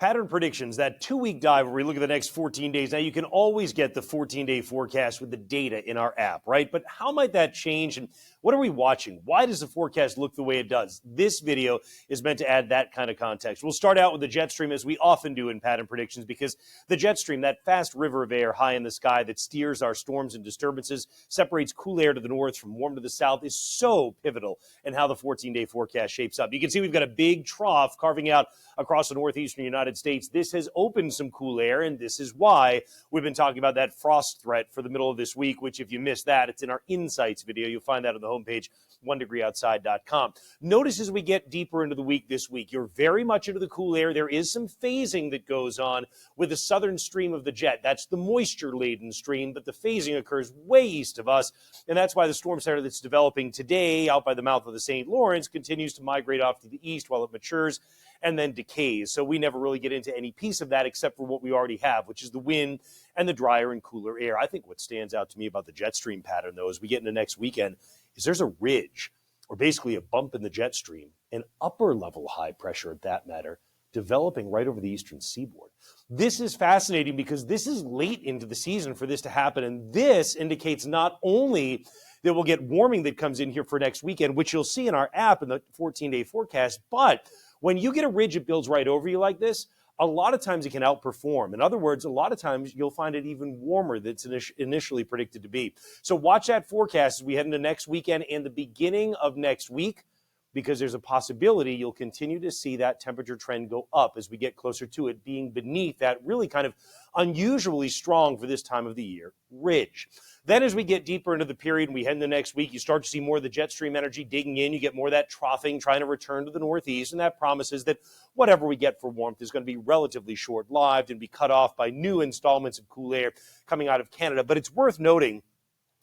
Pattern predictions, that 2-week dive where we look at the next 14 days. Now, you can always get the 14-day forecast with the data in our app, right? But how might that change? And what are we watching? Why does the forecast look the way it does? This video is meant to add that kind of context. We'll start out with the jet stream, as we often do in pattern predictions, because the jet stream, that fast river of air high in the sky that steers our storms and disturbances, separates cool air to the north from warm to the south, is so pivotal in how the 14-day forecast shapes up. You can see we've got a big trough carving out across the northeastern United States. This has opened some cool air, and this is why we've been talking about that frost threat for the middle of this week, which if you missed that, it's in our Insights video. You'll find that on the homepage, onedegreeoutside.com. Notice as we get deeper into the week this week, you're very much into the cool air. There is some phasing that goes on with the southern stream of the jet. That's the moisture-laden stream, but the phasing occurs way east of us, and that's why the storm center that's developing today out by the mouth of the St. Lawrence continues to migrate off to the east while it matures and then decays. So we never really get into any piece of that except for what we already have, which is the wind and the drier and cooler air. I think what stands out to me about the jet stream pattern, though, as we get into next weekend, is there's a ridge, or basically a bump in the jet stream, an upper level high pressure at that matter, developing right over the eastern seaboard. This is fascinating because this is late into the season for this to happen, and this indicates not only that we'll get warming that comes in here for next weekend, which you'll see in our app in the 14-day forecast, but when you get a ridge that builds right over you like this, a lot of times it can outperform. In other words, a lot of times you'll find it even warmer than it's initially predicted to be. So watch that forecast as we head into next weekend and the beginning of next week, because there's a possibility you'll continue to see that temperature trend go up as we get closer to it being beneath that really kind of unusually strong for this time of the year ridge. Then as we get deeper into the period and we head into next week, you start to see more of the jet stream energy digging in. You get more of that troughing trying to return to the northeast, and that promises that whatever we get for warmth is going to be relatively short-lived and be cut off by new installments of cool air coming out of Canada. But it's worth noting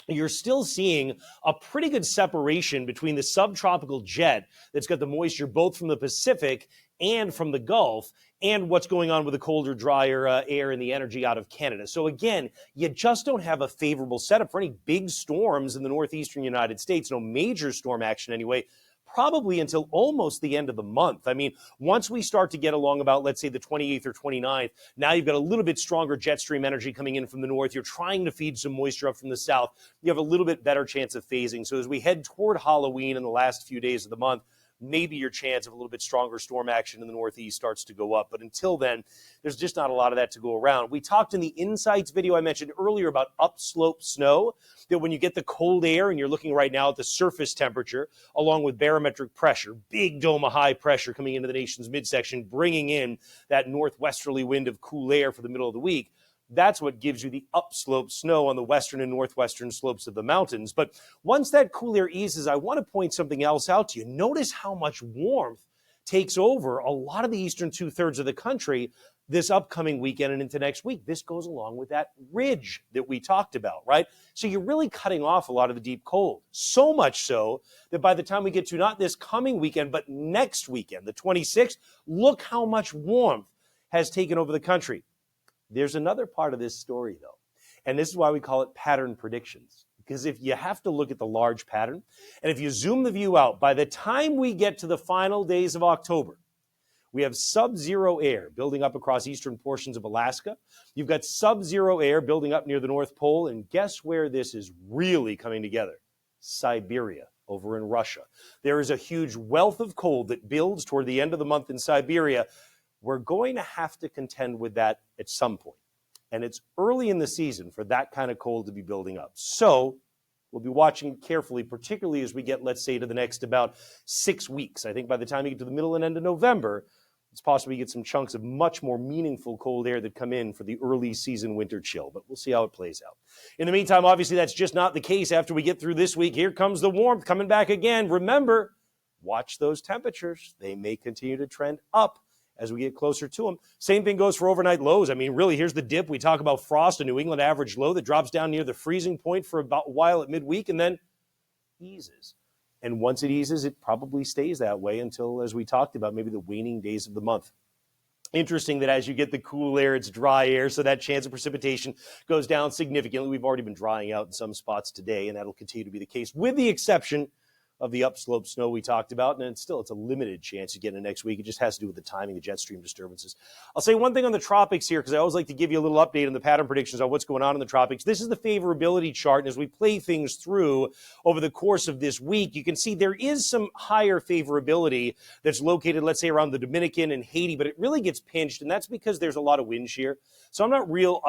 you're still seeing a pretty good separation between the subtropical jet that's got the moisture both from the Pacific and from the Gulf, and what's going on with the colder, drier air and the energy out of Canada. So again, you just don't have a favorable setup for any big storms in the northeastern United States, no major storm action anyway, probably until almost the end of the month. I mean, once we start to get along about, let's say, the 28th or 29th, now you've got a little bit stronger jet stream energy coming in from the north. You're trying to feed some moisture up from the south. You have a little bit better chance of phasing. So as we head toward Halloween in the last few days of the month, maybe your chance of a little bit stronger storm action in the northeast starts to go up. But until then, there's just not a lot of that to go around. We talked in the Insights video I mentioned earlier about upslope snow, that when you get the cold air, and you're looking right now at the surface temperature, along with barometric pressure, big dome of high pressure coming into the nation's midsection, bringing in that northwesterly wind of cool air for the middle of the week, that's what gives you the upslope snow on the western and northwestern slopes of the mountains. But once that cool air eases, I want to point something else out to you. Notice how much warmth takes over a lot of the eastern two-thirds of the country this upcoming weekend and into next week. This goes along with that ridge that we talked about, right? So you're really cutting off a lot of the deep cold. So much so that by the time we get to not this coming weekend, but next weekend, the 26th, look how much warmth has taken over the country. There's another part of this story, though, and this is why we call it pattern predictions, because if you have to look at the large pattern, and if you zoom the view out, by the time we get to the final days of October, we have subzero air building up across eastern portions of Alaska. You've got subzero air building up near the North Pole, and guess where this is really coming together? Siberia, over in Russia. There is a huge wealth of cold that builds toward the end of the month in Siberia. We're going to have to contend with that at some point. And it's early in the season for that kind of cold to be building up. So we'll be watching carefully, particularly as we get, let's say, to the next about 6 weeks. I think by the time you get to the middle and end of November, it's possible you get some chunks of much more meaningful cold air that come in for the early season winter chill. But we'll see how it plays out. In the meantime, obviously, that's just not the case after we get through this week. Here comes the warmth coming back again. Remember, watch those temperatures. They may continue to trend up as we get closer to them. Same thing goes for overnight lows. I mean, really, here's the dip. We talk about frost, a New England average low that drops down near the freezing point for about a while at midweek and then eases. And once it eases, it probably stays that way until, as we talked about, maybe the waning days of the month. Interesting that as you get the cool air, it's dry air, so that chance of precipitation goes down significantly. We've already been drying out in some spots today, and that'll continue to be the case, with the exception of the upslope snow we talked about, and it's a limited chance you get it next week. It just has to do with the timing of jet stream disturbances. I'll say one thing on the tropics here, because I always like to give you a little update on the pattern predictions on what's going on in the tropics. This is the favorability chart, and as we play things through over the course of this week, you can see there is some higher favorability that's located, let's say, around the Dominican and Haiti, but it really gets pinched, and that's because there's a lot of wind shear. So I'm not real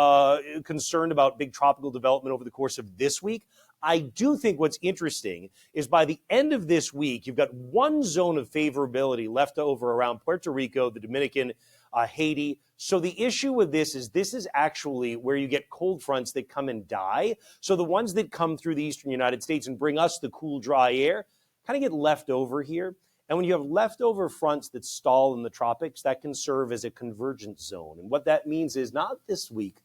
concerned about big tropical development over the course of this week. I do think what's interesting is by the end of this week, you've got one zone of favorability left over around Puerto Rico, the Dominican, Haiti. So the issue with this is actually where you get cold fronts that come and die. So the ones that come through the eastern United States and bring us the cool, dry air kind of get left over here. And when you have leftover fronts that stall in the tropics, that can serve as a convergence zone. And what that means is not this week,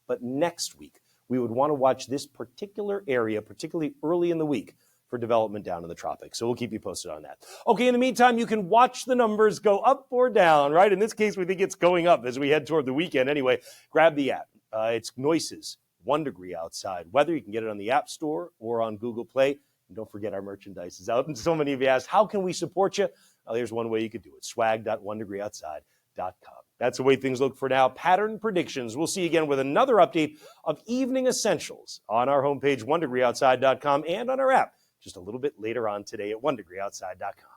but next week, we would want to watch this particular area, particularly early in the week, for development down in the tropics. So we'll keep you posted on that. Okay, in the meantime, you can watch the numbers go up or down, right? In this case, we think it's going up as we head toward the weekend. Anyway, grab the app. It's Noyes, 1 degree outside weather. You can get it on the App Store or on Google Play. And don't forget our merchandise is out. And so many of you asked, how can we support you? Well, here's one way you could do it. swag.onedegreeoutside.com. That's the way things look for now. Pattern predictions. We'll see you again with another update of evening essentials on our homepage, onedegreeoutside.com, and on our app just a little bit later on today at onedegreeoutside.com.